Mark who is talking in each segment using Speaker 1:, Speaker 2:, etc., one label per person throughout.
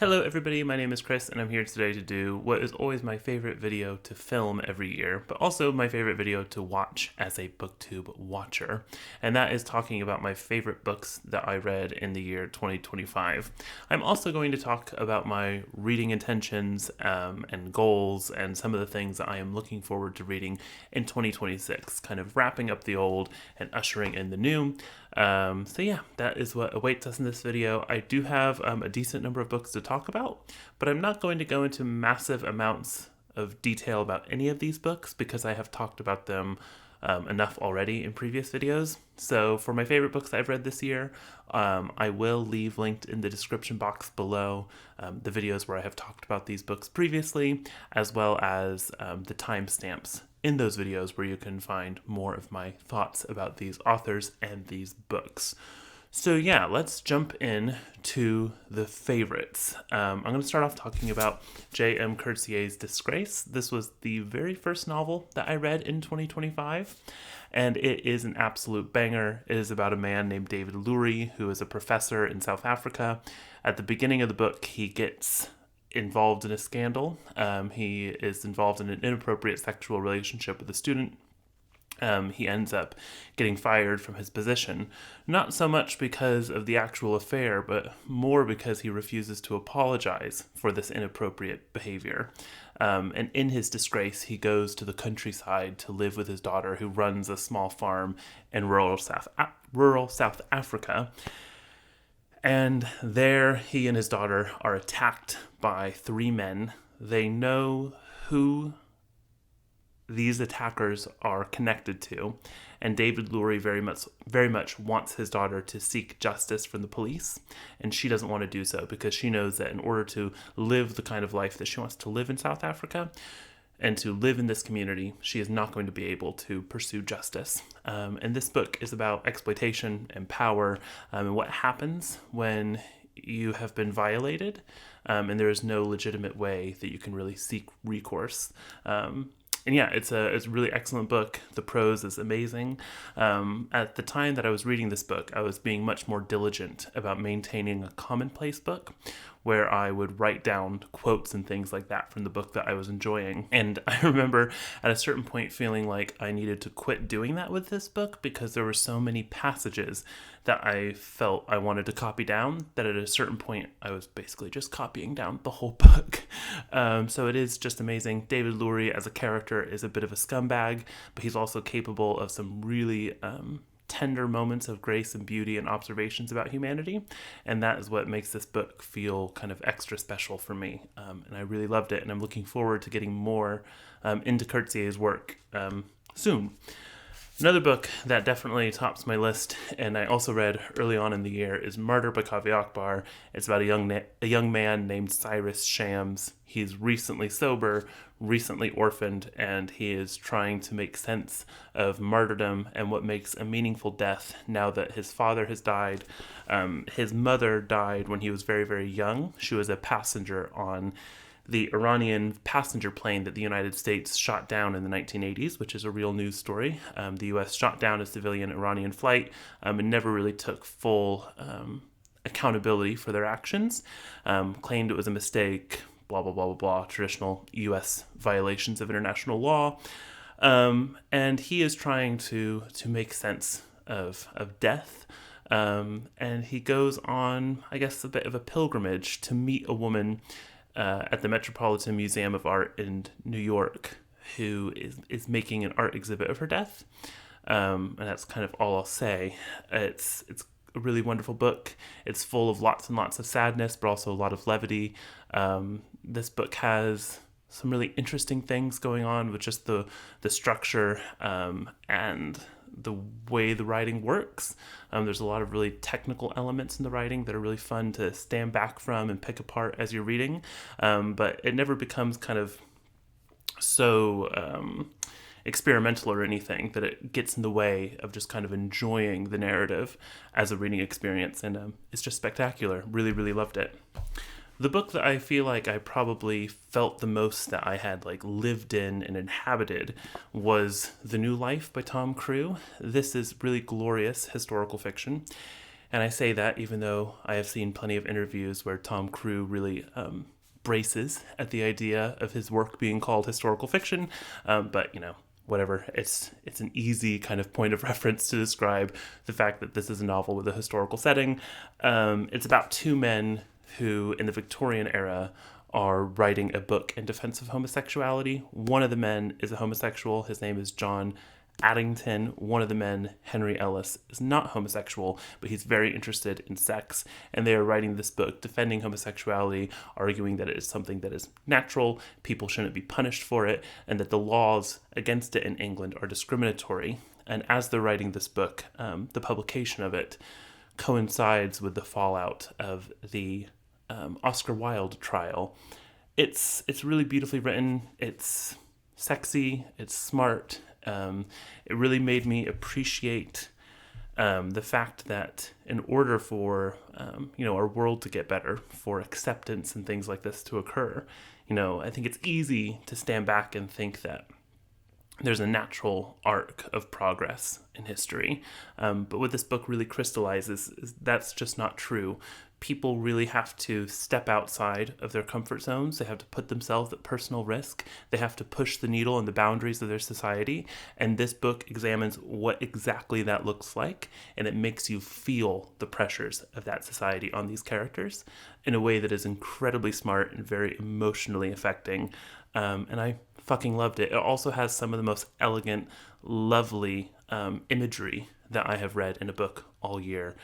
Speaker 1: Hello everybody, my name is Chris and I'm here today to do what is always my favorite video to film every year, but also my favorite video to watch as a booktube watcher, and that is talking about my favorite books that I read in the year 2025. I'm also going to talk about my reading intentions and goals and some of the things that I am looking forward to reading in 2026, kind of wrapping up the old and ushering in the new. So yeah, that is what awaits us in this video. I do have a decent number of books to talk about, but I'm not going to go into massive amounts of detail about any of these books because I have talked about them enough already in previous videos. So for my favorite books I've read this year, I will leave linked in the description box below the videos where I have talked about these books previously, as well as the timestamps in those videos where you can find more of my thoughts about these authors and these books. So yeah, let's jump in to the favorites. I'm going to start off talking about J.M. Coetzee's Disgrace. This was the very first novel that I read in 2025, and it is an absolute banger. It is about a man named David Lorrie, who is a professor in South Africa. At the beginning of the book, he gets involved in a scandal. He is involved in an inappropriate sexual relationship with a student. He ends up getting fired from his position, not so much because of the actual affair, but more because he refuses to apologize for this inappropriate behavior. And in his disgrace, he goes to the countryside to live with his daughter, who runs a small farm in rural South Africa. And there, he and his daughter are attacked by three men. They know who these attackers are connected to, and David Lorrie very much wants his daughter to seek justice from the police, and she doesn't want to do so because she knows that in order to live the kind of life that she wants to live in South Africa and to live in this community, she is not going to be able to pursue justice. And this book is about exploitation and power, and what happens when you have been violated, and there is no legitimate way that you can really seek recourse. And yeah, it's a really excellent book. The prose is amazing. At the time that I was reading this book, I was being much more diligent about maintaining a commonplace book, where I would write down quotes and things like that from the book that I was enjoying. And I remember at a certain point feeling like I needed to quit doing that with this book because there were so many passages that I felt I wanted to copy down that at a certain point I was basically just copying down the whole book. So it is just amazing. David Lorrie as a character is a bit of a scumbag, but he's also capable of some really tender moments of grace and beauty and observations about humanity, and that is what makes this book feel kind of extra special for me, and I really loved it, and I'm looking forward to getting more into Coetzee's work soon. Another book that definitely tops my list, and I also read early on in the year, is Martyr by Kaveh Akbar. It's about a young man named Cyrus Shams. He's recently sober, recently orphaned, and he is trying to make sense of martyrdom and what makes a meaningful death now that his father has died. His mother died when he was very, very young. She was a passenger on the Iranian passenger plane that the United States shot down in the 1980s, which is a real news story. The U.S. shot down a civilian Iranian flight and never really took full accountability for their actions, claimed it was a mistake, blah, blah, blah, blah, blah, traditional U.S. violations of international law. And he is trying to make sense of death. And he goes on, I guess, a bit of a pilgrimage to meet a woman at the Metropolitan Museum of Art in New York, who is making an art exhibit of her death. And that's kind of all I'll say. It's a really wonderful book. It's full of lots and lots of sadness, but also a lot of levity. This book has some really interesting things going on with just the structure and the way the writing works. There's a lot of really technical elements in the writing that are really fun to stand back from and pick apart as you're reading, but it never becomes kind of so experimental or anything that it gets in the way of just kind of enjoying the narrative as a reading experience, and it's just spectacular. Really, really loved it. The book that I feel like I probably felt the most that I had like lived in and inhabited was The New Life by Tom Crewe. This is really glorious historical fiction. And I say that even though I have seen plenty of interviews where Tom Crewe really braces at the idea of his work being called historical fiction. But, whatever. It's an easy kind of point of reference to describe the fact that this is a novel with a historical setting. It's about two men who, in the Victorian era, are writing a book in defense of homosexuality. One of the men is a homosexual. His name is John Addington. One of the men, Henry Ellis, is not homosexual, but he's very interested in sex. And they are writing this book defending homosexuality, arguing that it is something that is natural, people shouldn't be punished for it, and that the laws against it in England are discriminatory. And as they're writing this book, the publication of it coincides with the fallout of the Oscar Wilde trial. It's really beautifully written. It's sexy. It's smart. It really made me appreciate the fact that in order for our world to get better, for acceptance and things like this to occur, I think it's easy to stand back and think that there's a natural arc of progress in history. But what this book really crystallizes is that's just not true. People really have to step outside of their comfort zones. They have to put themselves at personal risk. They have to push the needle and the boundaries of their society. And this book examines what exactly that looks like. And it makes you feel the pressures of that society on these characters in a way that is incredibly smart and very emotionally affecting. And I fucking loved it. It also has some of the most elegant, lovely imagery that I have read in a book all year.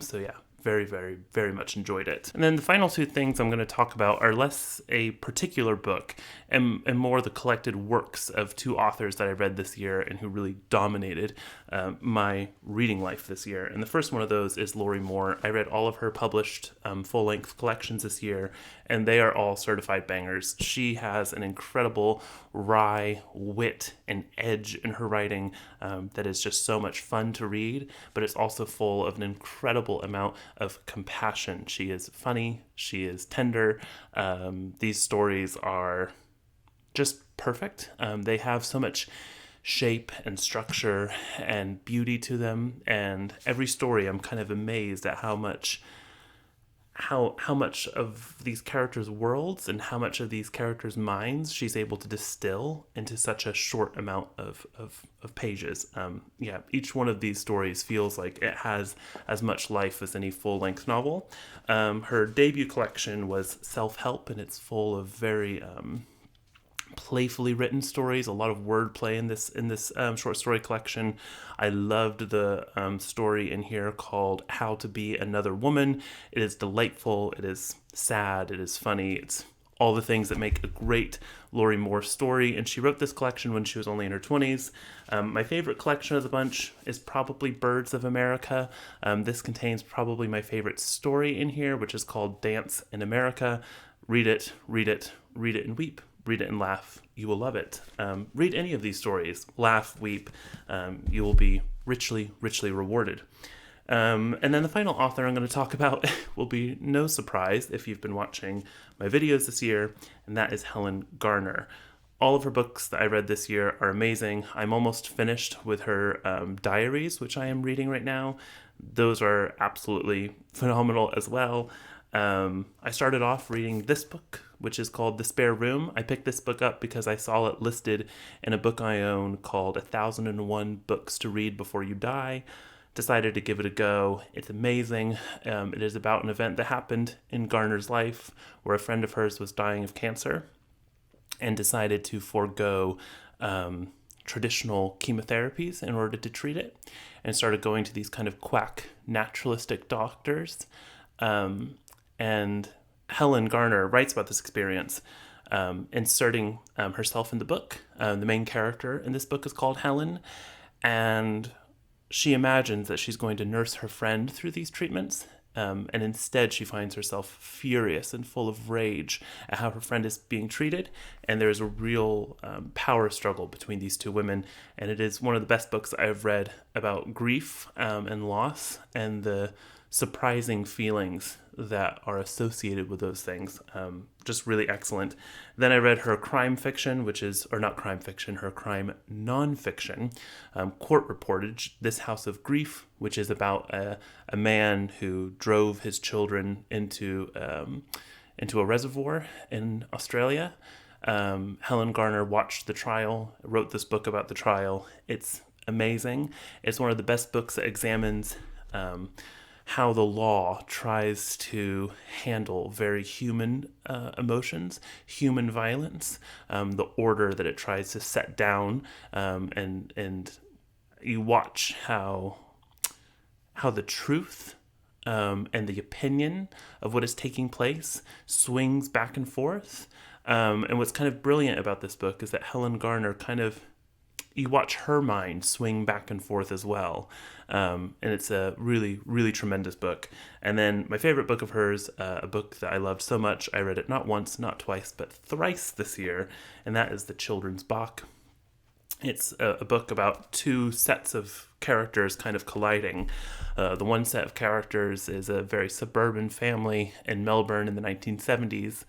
Speaker 1: So yeah, very, very, very much enjoyed it. And then the final two things I'm going to talk about are less a particular book and more the collected works of two authors that I read this year and who really dominated my reading life this year. And the first one of those is Lorrie Moore. I read all of her published full-length collections this year, and they are all certified bangers. She has an incredible wry wit and edge in her writing that is just so much fun to read, but it's also full of an incredible amount of compassion. She is funny, she is tender. These stories are just perfect. They have so much shape and structure and beauty to them, and every story I'm kind of amazed at how much of these characters' worlds and how much of these characters' minds she's able to distill into such a short amount of pages. Each one of these stories feels like it has as much life as any full-length novel. Her debut collection was Self-Help, and it's full of very playfully written stories, a lot of wordplay in this short story collection. I loved the story in here called How to Be Another Woman. It is delightful, it is sad, it is funny, it's all the things that make a great Lorrie Moore story, and she wrote this collection when she was only in her 20s. My favorite collection of the bunch is probably Birds of America. This contains probably my favorite story in here, which is called Dance in America. Read it, read it, read it and weep. Read it and laugh. You will love it. Read any of these stories. Laugh, weep. You will be richly, richly rewarded. And then the final author I'm going to talk about will be no surprise if you've been watching my videos this year, and that is Helen Garner. All of her books that I read this year are amazing. I'm almost finished with her diaries, which I am reading right now. Those are absolutely phenomenal as well. I started off reading this book, which is called The Spare Room. I picked this book up because I saw it listed in a book I own called 1001 Books to Read Before You Die. Decided to give it a go. It's amazing. It is about an event that happened in Garner's life where a friend of hers was dying of cancer and decided to forego traditional chemotherapies in order to treat it, and started going to these kind of quack naturalistic doctors. And Helen Garner writes about this experience, inserting herself in the book. The main character in this book is called Helen, and she imagines that she's going to nurse her friend through these treatments, and instead she finds herself furious and full of rage at how her friend is being treated, and there's a real power struggle between these two women, and it is one of the best books I've read about grief and loss and the surprising feelings that are associated with those things. Just really excellent. Then I read her crime fiction, or not crime fiction, her crime nonfiction, Court Reportage, This House of Grief, which is about a man who drove his children into a reservoir in Australia. Helen Garner watched the trial, wrote this book about the trial. It's amazing. It's one of the best books that examines how the law tries to handle very human emotions, human violence, the order that it tries to set down, and you watch how the truth and the opinion of what is taking place swings back and forth. And what's kind of brilliant about this book is that Helen Garner you watch her mind swing back and forth as well. And it's a really, really tremendous book. And then my favorite book of hers, a book that I loved so much, I read it not once, not twice, but thrice this year, and that is the children's Bach. It's a book about two sets of characters kind of colliding. The one set of characters is a very suburban family in Melbourne in the 1970s.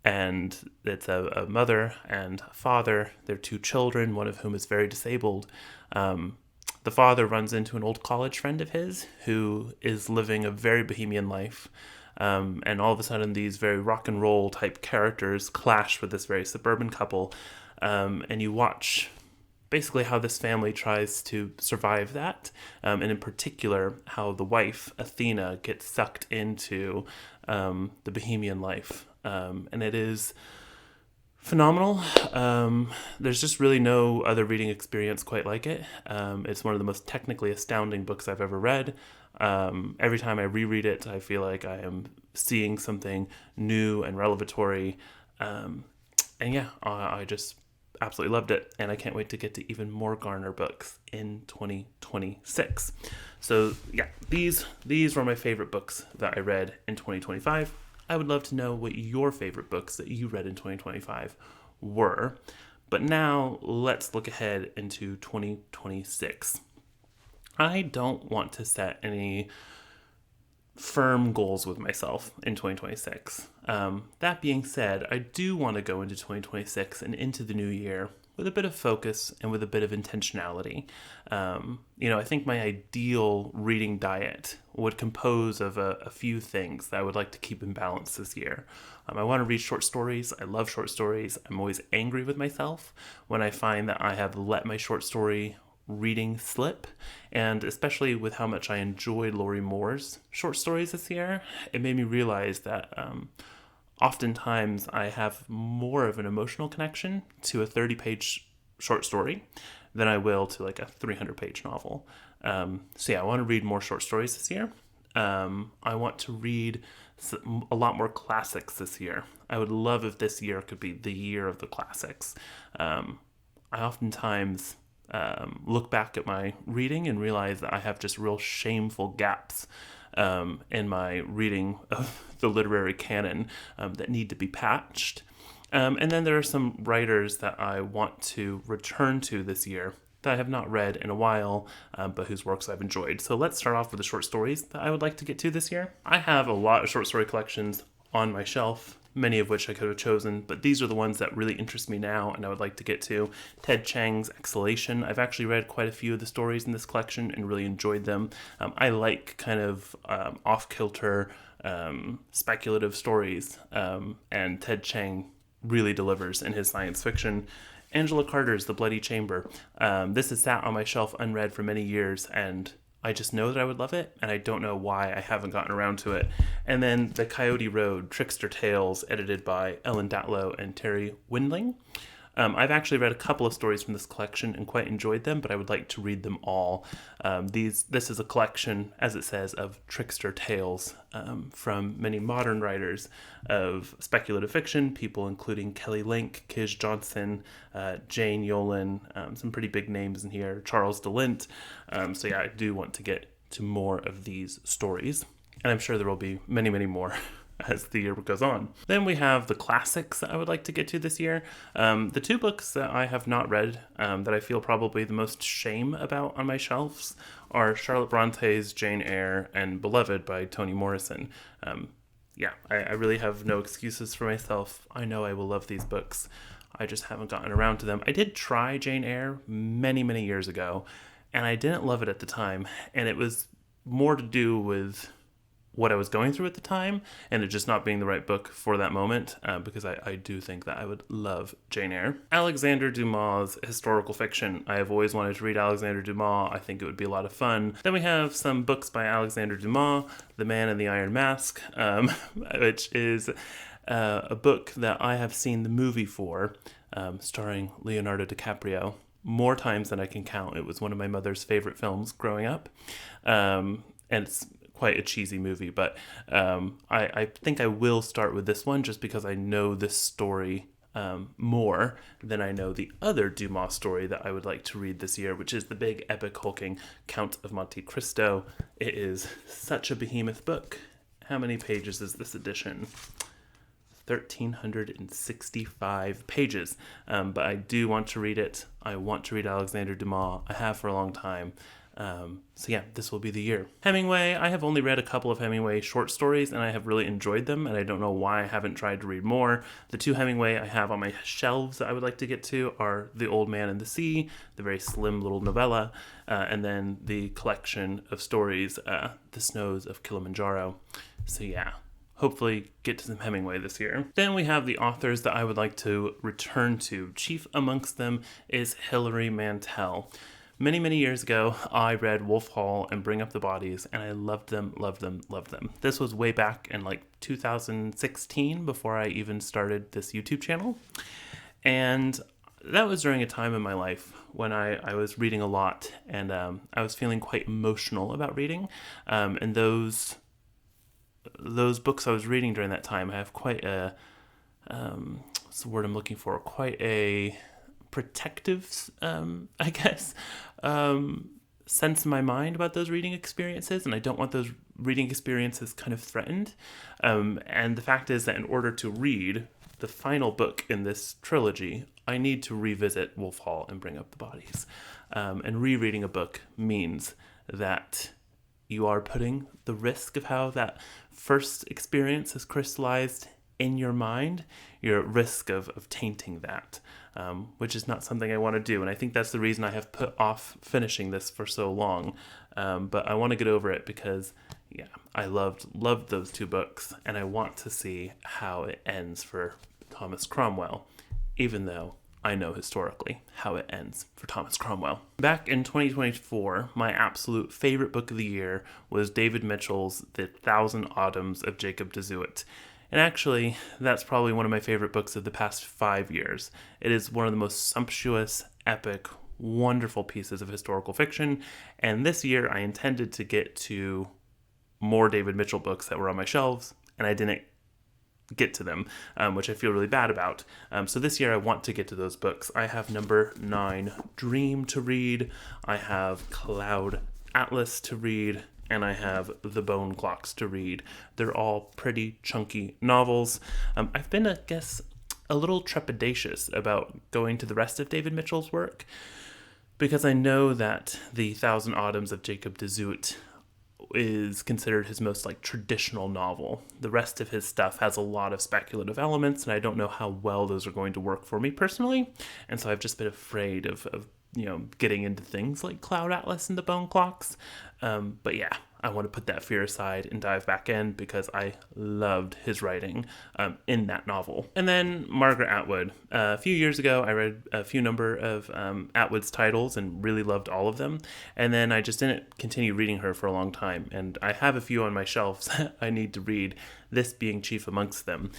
Speaker 1: And it's a mother and a father, their two children, one of whom is very disabled. The father runs into an old college friend of his who is living a very bohemian life. And all of a sudden these very rock and roll type characters clash with this very suburban couple. And you watch basically how this family tries to survive that. And in particular, how the wife, Athena, gets sucked into the bohemian life. And it is phenomenal. There's just really no other reading experience quite like it. It's one of the most technically astounding books I've ever read. Every time I reread it, I feel like I am seeing something new and revelatory. And yeah, I just absolutely loved it. And I can't wait to get to even more Garner books in 2026. So yeah, these were my favorite books that I read in 2025. I would love to know what your favorite books that you read in 2025 were. But now let's look ahead into 2026. I don't want to set any firm goals with myself in 2026. That being said, I do want to go into 2026 and into the new year with a bit of focus and with a bit of intentionality. I think my ideal reading diet would compose of a few things that I would like to keep in balance this year. I want to read short stories. I love short stories. I'm always angry with myself when I find that I have let my short story reading slip, and especially with how much I enjoyed Lorrie Moore's short stories this year, it made me realize that oftentimes I have more of an emotional connection to a 30-page short story than I will to like a 300-page novel. So yeah, I want to read more short stories this year. I want to read a lot more classics this year. I would love if this year could be the year of the classics. I oftentimes look back at my reading and realize that I have just real shameful gaps in my reading of the literary canon that need to be patched. And then there are some writers that I want to return to this year that I have not read in a while, but whose works I've enjoyed. So let's start off with the short stories that I would like to get to this year. I have a lot of short story collections on my shelf, many of which I could have chosen, but these are the ones that really interest me now and I would like to get to. Ted Chiang's Exhalation. I've actually read quite a few of the stories in this collection and really enjoyed them. I like kind of off-kilter, speculative stories, and Ted Chiang really delivers in his science fiction. Angela Carter's The Bloody Chamber. This has sat on my shelf unread for many years, and I just know that I would love it, and I don't know why I haven't gotten around to it. And then The Coyote Road, Trickster Tales, edited by Ellen Datlow and Terry Windling. I've actually read a couple of stories from this collection and quite enjoyed them, but I would like to read them all. This is a collection, as it says, of trickster tales from many modern writers of speculative fiction, people including Kelly Link, Kij Johnson, Jane Yolen, some pretty big names in here, Charles DeLint. So yeah, I do want to get to more of these stories, and I'm sure there will be many, many more as the year goes on. Then we have the classics that I would like to get to this year. The two books that I have not read that I feel probably the most shame about on my shelves are Charlotte Bronte's Jane Eyre and Beloved by Toni Morrison. I really have no excuses for myself. I know I will love these books. I just haven't gotten around to them. I did try Jane Eyre many, many years ago, and I didn't love it at the time. And it was more to do with what I was going through at the time and it just not being the right book for that moment, because I do think that I would love Jane Eyre. Alexander Dumas' historical fiction. I have always wanted to read Alexander Dumas. I think it would be a lot of fun. Then we have some books by Alexander Dumas, The Man in the Iron Mask, which is a book that I have seen the movie for, starring Leonardo DiCaprio, more times than I can count. It was one of my mother's favorite films growing up, and it's quite a cheesy movie, but I think I will start with this one just because I know this story more than I know the other Dumas story that I would like to read this year, which is the big epic hulking Count of Monte Cristo. It is such a behemoth book. How many pages is this edition? 1,365 pages, but I do want to read it. I want to read Alexander Dumas. I have for a long time. This will be the year. Hemingway, I have only read a couple of Hemingway short stories and I have really enjoyed them, and I don't know why I haven't tried to read more. The two Hemingway I have on my shelves that I would like to get to are The Old Man and the Sea, the very slim little novella, and then the collection of stories, The Snows of Kilimanjaro. Hopefully get to some Hemingway this year. Then we have the authors that I would like to return to. Chief amongst them is Hilary Mantel. Many, many years ago, I read Wolf Hall and Bring Up the Bodies, and I loved them, loved them, loved them. This was way back in 2016, before I even started this YouTube channel. And that was during a time in my life when I was reading a lot, and I was feeling quite emotional about reading. And those books I was reading during that time, I have quite a, what's the word I'm looking for? Quite a protective, sense in my mind about those reading experiences, and I don't want those reading experiences kind of threatened. And the fact is that in order to read the final book in this trilogy, I need to revisit Wolf Hall and Bring Up the Bodies. And rereading a book means that you are putting the risk of how that first experience is crystallized in your mind. You're at risk of tainting that, which is not something I want to do. And I think that's the reason I have put off finishing this for so long. But I want to get over it because, I loved those two books. And I want to see how it ends for Thomas Cromwell, even though I know historically how it ends for Thomas Cromwell. Back in 2024, my absolute favorite book of the year was David Mitchell's The Thousand Autumns of Jacob de Zoet. And actually, that's probably one of my favorite books of the past 5 years. It is one of the most sumptuous, epic, wonderful pieces of historical fiction. And this year, I intended to get to more David Mitchell books that were on my shelves, and I didn't get to them, which I feel really bad about. So this year I want to get to those books. I have number 9, Dream, to read. I have Cloud Atlas to read. And I have The Bone Clocks to read. They're all pretty chunky novels. I've been, a little trepidatious about going to the rest of David Mitchell's work because I know that The Thousand Autumns of Jacob de Zoet is considered his most traditional novel. The rest of his stuff has a lot of speculative elements, and I don't know how well those are going to work for me personally. And so I've just been afraid of getting into things like Cloud Atlas and The Bone Clocks. But I want to put that fear aside and dive back in because I loved his writing in that novel. And then Margaret Atwood. A few years ago, I read a few number of Atwood's titles and really loved all of them. And then I just didn't continue reading her for a long time. And I have a few on my shelves I need to read, this being chief amongst them.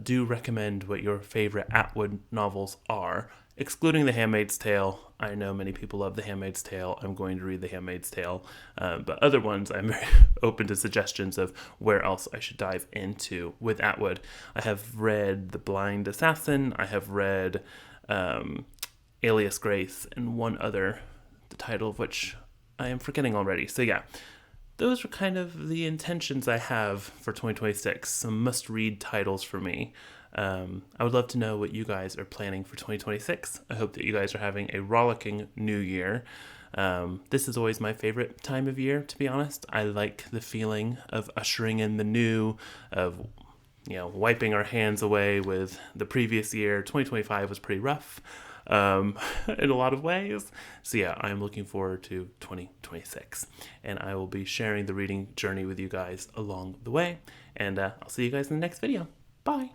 Speaker 1: Do recommend what your favorite Atwood novels are. Excluding The Handmaid's Tale. I know many people love The Handmaid's Tale. I'm going to read The Handmaid's Tale. But other ones, I'm very open to suggestions of where else I should dive into with Atwood. I have read The Blind Assassin. I have read Alias Grace and one other, the title of which I am forgetting already. So those are kind of the intentions I have for 2026. Some must-read titles for me. I would love to know what you guys are planning for 2026. I hope that you guys are having a rollicking new year. This is always my favorite time of year, to be honest. I like the feeling of ushering in the new, of wiping our hands away with the previous year. 2025 was pretty rough in a lot of ways. So yeah, I'm looking forward to 2026. And I will be sharing the reading journey with you guys along the way. And I'll see you guys in the next video. Bye!